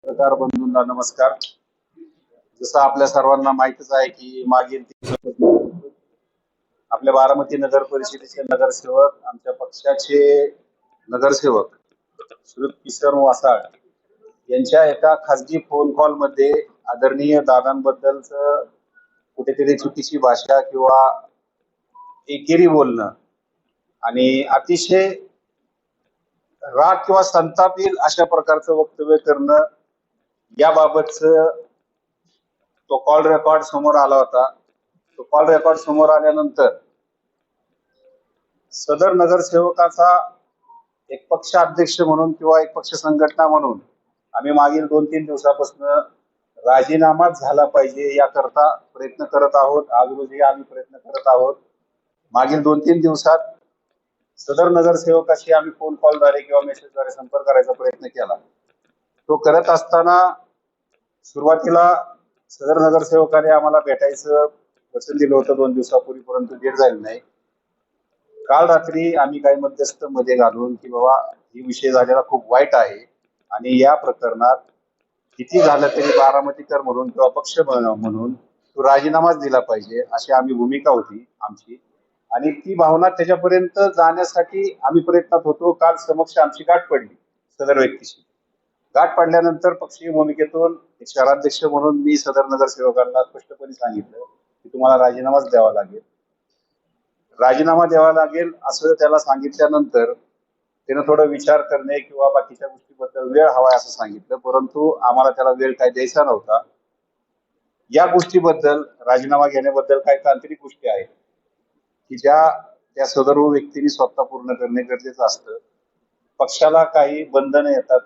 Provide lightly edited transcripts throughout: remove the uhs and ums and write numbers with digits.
पत्रकार बंधूंना नमस्कार. जसं आपल्या सर्वांना माहितच आहे की मागील 3 दिवसापासून आपल्या बारामती नगर परिषदेचे नगरसेवक, आमच्या पक्षाचे नगरसेवक श्री किसन वासाळ यांच्या एका खासगी फोन कॉल मध्ये आदरणीय दादांबद्दलच कुठेतरी चुकीची भाषा किंवा एकेरी बोलणं आणि अतिशय राग किंवा संताप येईल अशा प्रकारचं वक्तव्य करणं याबाबतच तो कॉल रेकॉर्ड समोर आला होता. तो कॉल रेकॉर्ड समोर आल्यानंतर सदर नगरसेवकाचा एक पक्ष अध्यक्ष म्हणून किंवा एक पक्ष संघटना म्हणून आम्ही मागील 2-3 दिवसापासून राजीनामाच झाला पाहिजे याकरता प्रयत्न करत आहोत. आज रोजी आम्ही प्रयत्न करत आहोत. मागील 2-3 दिवसात सदर नगरसेवकाशी आम्ही फोन कॉलद्वारे किंवा मेसेजद्वारे संपर्क करायचा प्रयत्न केला. तो करत असताना सुरुवातीला सदर नगरसेवकाने आम्हाला भेटायचं वचन दिलं होतं 2 दिवसापूर्वी, परंतु भेट झाली नाही. काल रात्री आम्ही काही मध्यस्थ मध्ये घालून की बाबा ही विषय झालेला खूप वाईट आहे आणि या प्रकरणात किती झालं तरी बारामतीकर म्हणून किंवा पक्ष म्हणून तो राजीनामाच दिला पाहिजे अशी आम्ही भूमिका होती आमची आणि ती भावना त्याच्यापर्यंत जाण्यासाठी आम्ही प्रयत्नात होतो. काल समक्ष आमची गाठ पडली सदर व्यक्तीशी. गाठ पडल्यानंतर पक्षीय भूमिकेतून एक शहराध्यक्ष म्हणून मी सदर नगरसेवकांना स्पष्टपणे सांगितलं की तुम्हाला राजीनामाच द्यावा लागेल. राजीनामा द्यावा लागेल असं त्याला सांगितल्यानंतर त्यानं थोडं विचार करणे किंवा बाकीच्या गोष्टीबद्दल वेळ हवा असं सांगितलं, परंतु आम्हाला त्याला वेळ काय द्यायचा नव्हता. या गोष्टीबद्दल राजीनामा घेण्याबद्दल काही तांत्रिक गोष्टी आहेत की ज्या त्या सदर व्यक्तीने स्वतः पूर्ण करणे गरजेचं असतं. पक्षाला काही बंधनं येतात,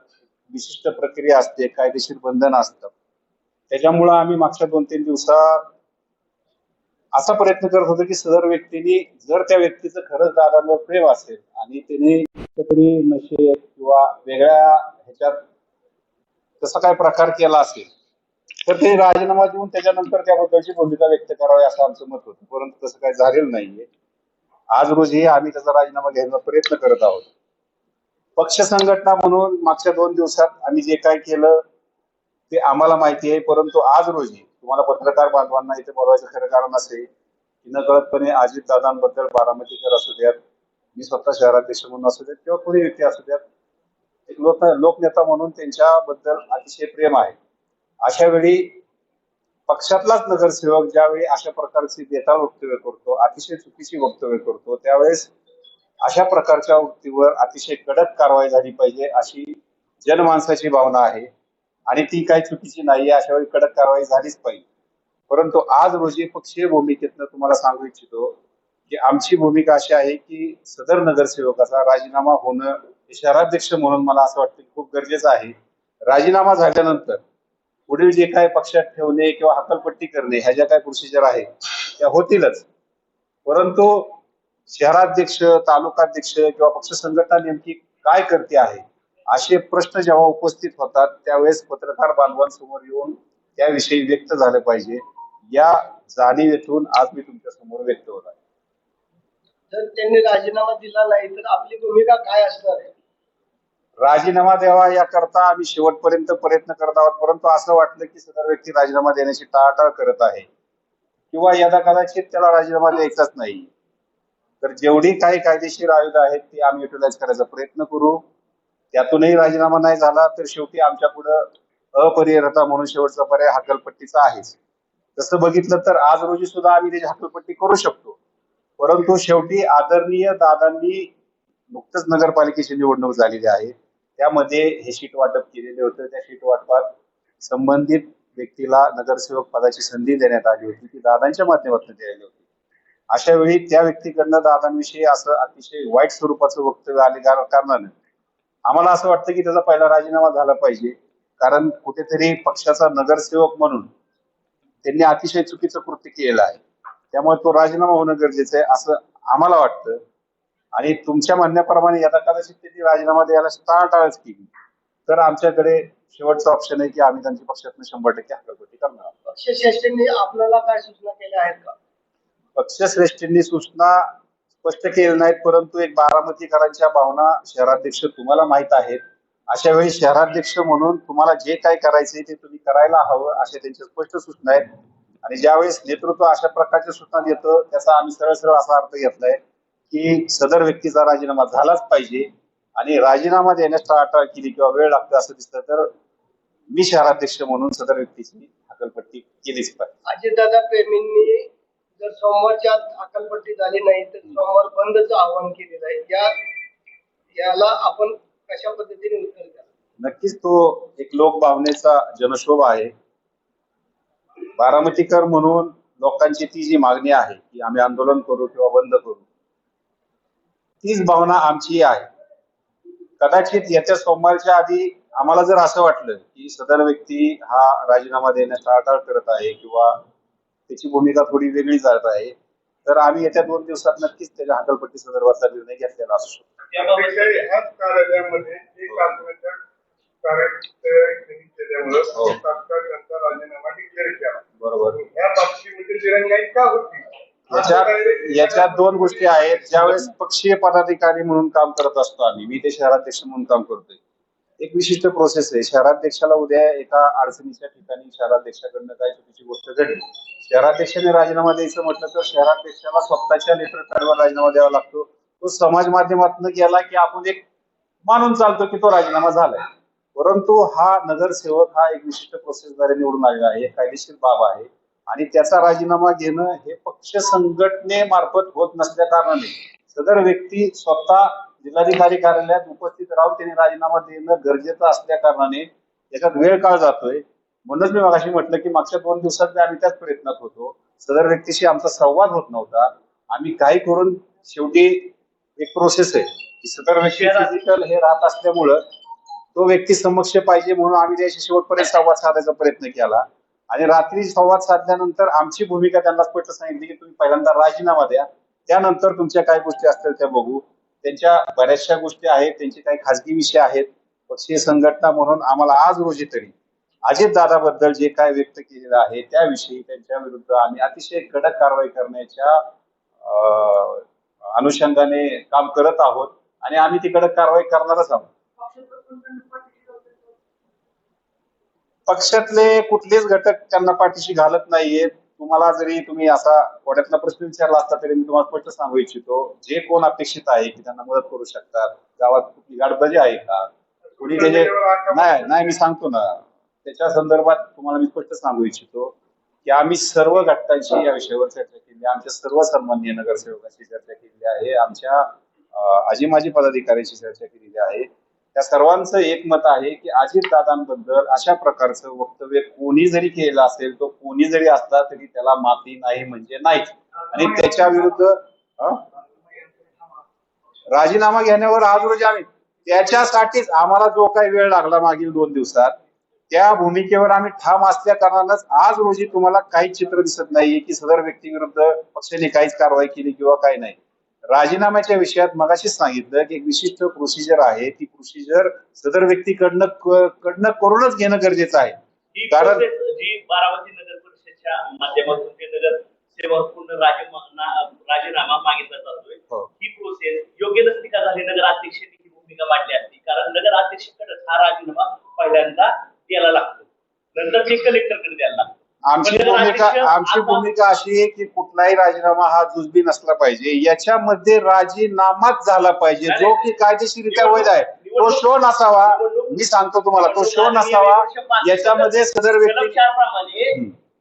विशिष्ट प्रक्रिया असते, कायदेशीर बंधनं असतात. त्याच्यामुळं आम्ही मागच्या 2-3 दिवसात असा प्रयत्न करत होतो की सदर व्यक्तीने जर त्या व्यक्तीचं खरंच दादांवर प्रेम असेल आणि त्याने कुठेतरी नशे किंवा वेगळ्या ह्याच्यात तसा काय प्रकार केला असेल तर ते राजीनामा देऊन त्याच्यानंतर त्याबद्दलची भूमिका व्यक्त करावी असं आमचं मत होतं, परंतु तसं काही झालेलं नाहीये. आज रोजी आम्ही त्याचा राजीनामा घ्यायचा प्रयत्न करत आहोत. पक्ष संघटना म्हणून मागच्या 2 दिवसात आम्ही जे काय केलं ते आम्हाला माहिती आहे, परंतु आज रोजी तुम्हाला पत्रकार बांधवांना इथे बोलवायचं खरं कारण असे की नकळतपणे अजित दादांबद्दल बारामतीकर असू द्यात, मी स्वतः शहराध्यक्ष म्हणून असू द्यात किंवा कोणी व्यक्ती असू द्यात, एक लोकनेता म्हणून त्यांच्याबद्दल अतिशय प्रेम आहे. अशा वेळी पक्षातलाच नगरसेवक ज्यावेळी अशा प्रकारची बेताल वक्तव्य करतो, अतिशय चुकीची वक्तव्य करतो, त्यावेळेस अशा प्रकारच्या वृत्तीवर अतिशय कडक कारवाई झाली पाहिजे अशी जनमानसाची भावना आहे आणि ती काही चुकीची नाही. अशा वेळी कडक कारवाई झालीच पाहिजे. परंतु आज रोजी पक्षीय भूमिकेतनं तुम्हाला सांगू इच्छितो की आमची भूमिका अशी आहे की सदर नगरसेवकाचा राजीनामा होणं शहराध्यक्ष म्हणून मला असं वाटतं खूप गरजेचं आहे. राजीनामा झाल्यानंतर पुढील जे काय पक्षात ठेवणे किंवा हकालपट्टी करणे ह्या ज्या काय प्रोसिजर आहे त्या होतीलच, परंतु शहराध्यक्ष, तालुकाध्यक्ष किंवा पक्ष संघटना नेमकी काय करते आहे असे प्रश्न जेव्हा उपस्थित होतात त्यावेळेस पत्रकार बांधवांसमोर येऊन त्याविषयी व्यक्त झालं पाहिजे. या जाणीवेतून आज मी तुमच्या समोर व्यक्त होत आहे. जर त्यांनी राजीनामा दिला नाही तर आपली भूमिका काय असणार आहे? राजीनामा द्यावा याकरता आम्ही शेवटपर्यंत प्रयत्न करत आहोत, परंतु असं वाटलं की सदर व्यक्ती राजीनामा देण्याची टाळाटाळ करत आहे किंवा यदा कदाचित त्याला राजीनामा द्यायचाच नाही, तर जेवढी काही कायदेशीर आयुध आहेत ती आम्ही युटिलाइज करायचा प्रयत्न करू. त्यातूनही राजीनामा नाही झाला तर शेवटी आमच्या पुढं अपरिहार्यता म्हणून शेवटचा पर्याय हकालपट्टीचा आहेच. तसं बघितलं तर आज रोजी सुद्धा आम्ही त्याची हकालपट्टी करू शकतो, परंतु शेवटी आदरणीय दादांनी नुकतंच नगरपालिकेची निवडणूक झालेली आहे, त्यामध्ये हे शीट वाटप केलेले होतं. त्या शीट वाटपात संबंधित व्यक्तीला नगरसेवक पदाची संधी देण्यात आली होती, ती दादांच्या माध्यमातून दिलेली होती. अशा वेळी त्या व्यक्तीकडनं दादांविषयी असं अतिशय वाईट स्वरूपाचं वक्तव्य आले कारणानं आम्हाला असं वाटतं की त्याचा पहिला राजीनामा झाला पाहिजे, कारण कुठेतरी पक्षाचा नगरसेवक म्हणून त्यांनी अतिशय चुकीचं कृत्य केलेलं आहे. त्यामुळे तो राजीनामा होणं गरजेचं आहे असं आम्हाला वाटतं. आणि तुमच्या म्हणण्याप्रमाणे यदा कदाचित त्यांनी राजीनामा द्यायला टाळाटाळच केली तर आमच्याकडे शेवटचा ऑप्शन आहे की आम्ही त्यांच्या पक्षातून 100% हकालपट्टी करणार. पक्षश्रेष्ठींनी आपल्याला काय सूचना केल्या आहेत का? पक्षश्रेष्ठींनी सूचना स्पष्ट केल्या नाहीत, परंतु एक बारामतीकरांच्या भावना शहराध्यक्ष तुम्हाला माहित आहेत अशा वेळी शहराध्यक्ष म्हणून तुम्हाला जे काय करायचंय ते तुम्ही करायला हवं अशा त्यांच्या स्पष्ट सूचना आहेत. आणि ज्यावेळेस नेतृत्व अशा प्रकारच्या सूचना देतं त्याचा आम्ही सरळ सरळ असा अर्थ घेतलाय की सदर व्यक्तीचा राजीनामा झालाच पाहिजे. आणि राजीनामा देण्यास टाळाटाळ केली किंवा वेळ लागतो असं दिसतं तर मी शहराध्यक्ष म्हणून सदर व्यक्तीची हकालपट्टी केलीच पाहिजे. अजितदादा प्रेमींनी जर सोमवारच्या आत अकालपट्टी झाली नाही तर सोमवार बंदचं आवाहन केलेलं आहे. याला आपण कशा पद्धतीने उत्तर द्या? नक्कीच तो एक लोकभावनेचा जनशोभ आहे. बारामतीकर म्हणून लोकांची ती जी मागणी आहे की आम्ही आंदोलन करू किंवा बंद करू, तीच भावना आमची आहे. कदाचित येत्या सोमवारच्या आधी आम्हाला जर असं वाटलं की सदर व्यक्ती हा राजीनामा देण्यास टाळाटाळ करत आहे किंवा त्याची भूमिका थोडी वेगळी जात आहे तर आम्ही येत्या 2 दिवसात नक्कीच त्याच्या हकालपट्टी संदर्भातला निर्णय घेतलेला असू शकतो. ह्याच कार्यालयामध्ये एक आत्महत्या केल्यामुळे तात्काळ त्यांचा राजीनामा डिक्लेअर केला. बरोबर. या बाबतीमध्ये दिरंगाई का होती? याच्यात 2 गोष्टी आहेत. ज्यावेळेस पक्षीय पदाधिकारी म्हणून काम करत असतो आम्ही, मी ते शहराध्यक्ष म्हणून काम करतोय, एक विशिष्ट प्रोसेस आहे. शहराध्यक्षाला उद्या एका अडचणीच्या ठिकाणी शहराध्यक्षाकडनं काही चुकीची गोष्ट घडली, शहराध्यक्षाने राजीनामा द्यायचं म्हटलं तर शहराध्यक्षाला स्वतःच्या लेटर पॅडवर राजीनामा द्यावा लागतो. तो समाज माध्यमातून गेला की आपण एक मानून चालतो की तो राजीनामा झालाय. परंतु हा नगरसेवक हा एक विशिष्ट प्रोसेसद्वारे निवडून आलेला आहे, एक कायदेशीर बाब आहे. आणि त्याचा राजीनामा घेणं हे पक्ष संघटनेमार्फत होत नसल्या कारणाने सदर व्यक्ती स्वतः जिल्हाधिकारी कार्यालयात उपस्थित राहून त्यांनी राजीनामा देणं गरजेचं असल्या कारणाने त्याच्यात वेळ काळ जातोय. म्हणूनच मी मगाशी म्हटलं की मागच्या 2 दिवसात आम्ही त्याच प्रयत्नात होतो. सदर व्यक्तीशी आमचा संवाद होत नव्हता. आम्ही काही करून शेवटी एक प्रोसेस आहे की सदर व्यक्ती फिजिकल हे राहत असल्यामुळं तो व्यक्ती समक्ष पाहिजे म्हणून आम्ही त्याशी शेवटपर्यंत संवाद साधायचा प्रयत्न केला. आणि रात्री संवाद साधल्यानंतर आमची भूमिका त्यांना स्पष्ट सांगितली की तुम्ही पहिल्यांदा राजीनामा द्या, त्यानंतर तुमच्या काय गोष्टी असतील त्या बघू. त्यांच्या बऱ्याचशा गोष्टी आहेत, त्यांचे काही खासगी विषय आहेत. पक्षीय संघटना म्हणून आम्हाला आज रोजी तरी अजितदादाबद्दल जे काय व्यक्त केलेलं आहे त्याविषयी त्यांच्या विरुद्ध आम्ही अतिशय कडक कारवाई करण्याच्या अनुषंगाने काम करत आहोत आणि आम्ही ती कडक कारवाई करणारच आहोत. पक्षातले कुठलेच घटक त्यांना पाठीशी घालत नाहीयेत. तुम्हाला जरी तुम्ही असा कोड्यातला प्रश्न विचारला असता तरी मी तुम्हाला स्पष्ट सांगू इच्छितो, जे कोण अपेक्षित आहे की त्यांना मदत करू शकतात, गावात कुठली गाडबजी आहे का, कुणी त्याचे नाही मी सांगतो ना, त्याच्या संदर्भात तुम्हाला मी स्पष्ट सांगू इच्छितो की आम्ही सर्व घटकांशी या विषयावर चर्चा केली, आमच्या सर्व सन्माननीय नगरसेवकांशी चर्चा केलेली आहे, आमच्या आजी पदाधिकाऱ्यांशी चर्चा केलेली आहे. त्या सर्वांचं एकमत आहे की अजितदादांबद्दल अशा प्रकारचं वक्तव्य कोणी जरी केलं असेल, तो कोणी जरी असला तरी त्याला माफी नाही म्हणजे नाहीच. आणि त्याच्या विरुद्ध राजीनामा घेण्यावर आज रोजी आम्ही त्याच्यासाठीच आम्हाला जो काही वेळ लागला मागील 2 दिवसात त्या भूमिकेवर आम्ही ठाम असल्या कारणानंच आज रोजी तुम्हाला काहीच चित्र दिसत नाहीये की सदर व्यक्ती विरुद्ध पक्षाने काहीच कारवाई केली किंवा काही नाही. राजीनाम्याच्या विषयात मगाशीच सांगितलं की एक विशिष्ट प्रोसिजर आहे, ती प्रोसिजर सदर व्यक्तीकडनं करूनच घेणं गरजेचं आहे. कारण जी बारामती नगर परिषदच्या माध्यमातून ते नगरसेवक राजीनामा मागितला जातोय, ही प्रोसेस योग्य नसती का झाली? नगराध्यक्षांनी ही भूमिका मांडली असती, कारण नगराध्यक्षाकडे हा राजीनामा पहिल्यांदा द्यायला लागतो, नंतर ते कलेक्टरकडे द्यायला लागतो. आमची भूमिका अशी आहे की कुठलाही राजीनामा हा जुजबी नसला पाहिजे, याच्यामध्ये राजीनामाच झाला पाहिजे जो की कायदेशीररित्या वैध आहे. तो शो नसावा, मी सांगतो तुम्हाला, तो शो नसावा. याच्यामध्ये सदर व्यक्ती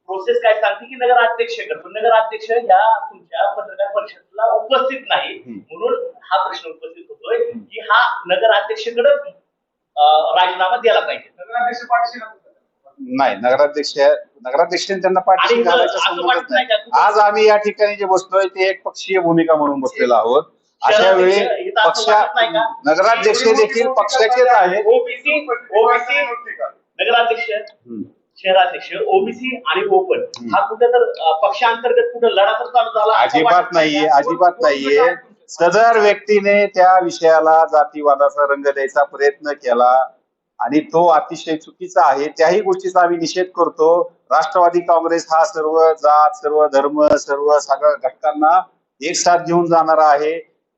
प्रोसेस काय सांगते की नगराध्यक्ष नगराध्यक्ष ह्या तुमच्या पत्रकार परिषदेला उपस्थित नाही, म्हणून हा प्रश्न उपस्थित होतोय की हा नगराध्यक्षकडे राजीनामा द्यायला पाहिजे. नगराध्यक्ष पाठीशी नाही, नगराध्यक्षांनी त्यांना पाठीशी घालायचा संबंधच नाही. आज आम्ही या ठिकाणी जे बसलोय ते एक पक्षीय भूमिका म्हणून बसलेलो आहोत. अशा वेळी नगराध्यक्ष देखील पक्षाचेच आहेत. ओबीसी नगराध्यक्ष, शहराध्यक्ष, ओबीसी आणि ओपन हा कुठे तर पक्षांतर्गत कुठे लढा तर चालू झाला? अजिबात नाहीये. सदर व्यक्तीने त्या विषयाला जातीवादाचा रंग द्यायचा प्रयत्न केला आणि तो अतिशय चुकीचा आहे. त्याही गोष्टीचा आम्ही निषेध करतो. राष्ट्रवादी काँग्रेस हा सर्व जात, सर्व धर्म, सर्व सगळ्या घटकांना एक साथ घेऊन जाणारा आहे.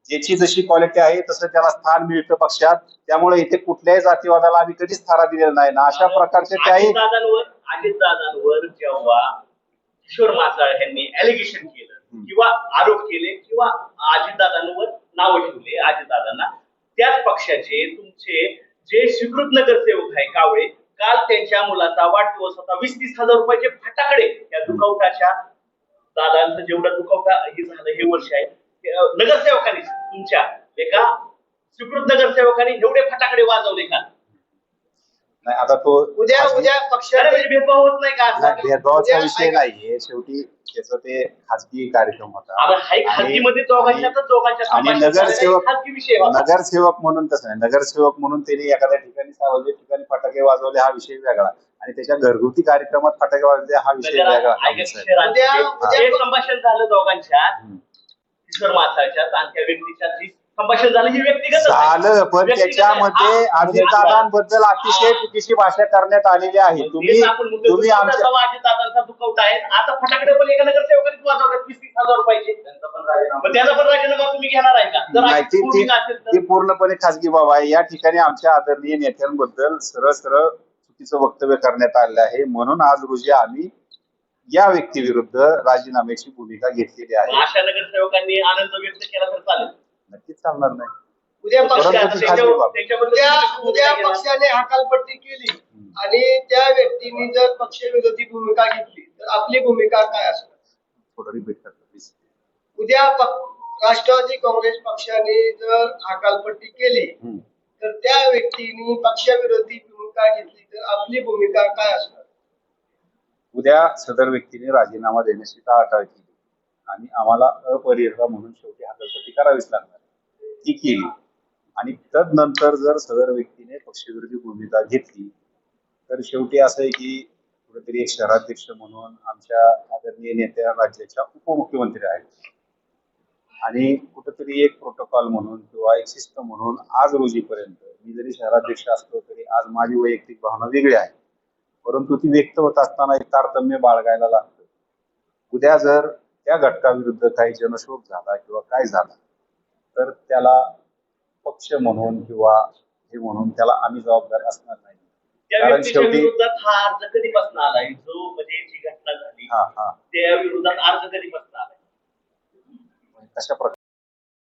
ज्याची जशी क्वालिटी आहे तसं त्याला स्थान मिळतं पक्षात. त्यामुळे इथे कुठल्याही जातीवादाला आम्ही कधीच थारा दिलेला नाही ना. अशा प्रकारचे त्याही अजितदादांवर जेव्हा किशोर मासाळ यांनी एलिगेशन केलं किंवा आरोप केले किंवा अजितदादांवर नावं ठेवले अजितदादांना, त्याच पक्षाचे तुमचे जे स्वीकृत नगरसेवक आहे कावळे, काल त्यांच्या मुलाचा वाढदिवस होता, 20-30 हजार रुपयाचे फटाकडे त्या दुखावताच्या दादांचं जेवढं दुखावता हे झालं हे वर्ष आहे, नगरसेवकांनी तुमच्या एका स्वीकृत नगरसेवकांनी एवढे फटाकडे वाजवले का? नाही. आता तो उद्या खाजगी- पक्षाने भेदभाव होत नाही का नाही, असं? भेदभावाचा विषय नाहीये. शेवटी त्याचं ते खाजगी कार्यक्रम होता. आपण हाय खाजगीमध्ये दोघांच्यातच दोघांच्या आणि संभाषण झालेलं आहे, नगरसेवक खाजगी विषय होता. नगरसेवक म्हणून तसं नाही. नगरसेवक म्हणून त्यांनी एखाद्या ठिकाणी सार्वजनिक ठिकाणी फटाके वाजवले हा विषय वेगळा, आणि त्याच्या घरगुती कार्यक्रमात फटाके वाजवले हा विषय नगरात वेगळा. ऐका, शहरात उद्या- जे संभाषण झालं दोघांच्यात, किशोर मासाळच्यात आणि त्या व्यक्तीच्या जी संभाषण झालं ही व्यक्तिगत झालं, पण त्याच्यामध्ये अजितदादांबद्दल अतिशय चुकीची भाषा करण्यात आलेली आहे. तुम्ही आमच्या अजितदादांचा दुखवताय. आता फटाकडे पण एका नगरसेवकाने वाजवतात 20-30 हजार रुपयाचे. पण त्याचा पण राजीनामा तुम्ही घेणार आहे का? जर नाही, अशी भूमिका असेल तर ती पूर्णपणे खासगी बाब आहे. या ठिकाणी आमच्या आदरणीय नेत्यांबद्दल सरळ सरळ चुकीचं वक्तव्य करण्यात आलेलं आहे. म्हणून आज रोजी आम्ही या व्यक्तीविरुद्ध राजीनाम्याची भूमिका घेतलेली आहे. अशा नगरसेवकांनी आनंद व्यक्त केला तर चालेल. नक्कीच चालणार नाही. उद्या परंतु ती पक्षाने खाजगी बाब. उद्या पक्षाने हकालपट्टी केली आणि त्या व्यक्तीने जर पक्षविरोधी भूमिका घेतली तर आपली भूमिका काय असणार? थोडं रिपीट करतो प्लीज. उद्या राष्ट्रवादी काँग्रेस पक्षाने जर हकालपट्टी केली तर त्या व्यक्तीने पक्षविरोधी भूमिका घेतली तर आपली भूमिका काय असणार? उद्या सदर व्यक्तीने राजीनामा देण्याची टाळाटाळ केली आणि आम्हाला अपरिहार्य म्हणून शेवटी हकालपट्टी करावीच लागणार. ती केली आणि तदनंतर जर सदर व्यक्तीने पक्षविरोधी भूमिका घेतली तर शेवटी असं आहे की कुठेतरी एक शहराध्यक्ष म्हणून आमच्या आदरणीय नेत्या राज्याच्या उपमुख्यमंत्री आहेत आणि कुठेतरी एक प्रोटोकॉल म्हणून किंवा एक सिस्टम म्हणून आज रोजीपर्यंत मी जरी शहराध्यक्ष असलो तरी आज माझी वैयक्तिक भावना वेगळी आहे, परंतु ती व्यक्त होत असताना एक तारतम्य बाळगायला लागतं. उद्या जर त्या घटकाविरुद्ध काही जनशोध झाला किंवा काय झाला तर त्याला पक्ष म्हणून किंवा हे म्हणून त्याला आम्ही जबाबदार असणार नाही. त्या कारण व्यक्तीच्या शेवटी विरोधात हा अर्ज कधीपासून आलाय, जो म्हणजे जी घटना झाली हा त्या विरोधात अर्ज कधीपासून आलाय? कशा प्रकारे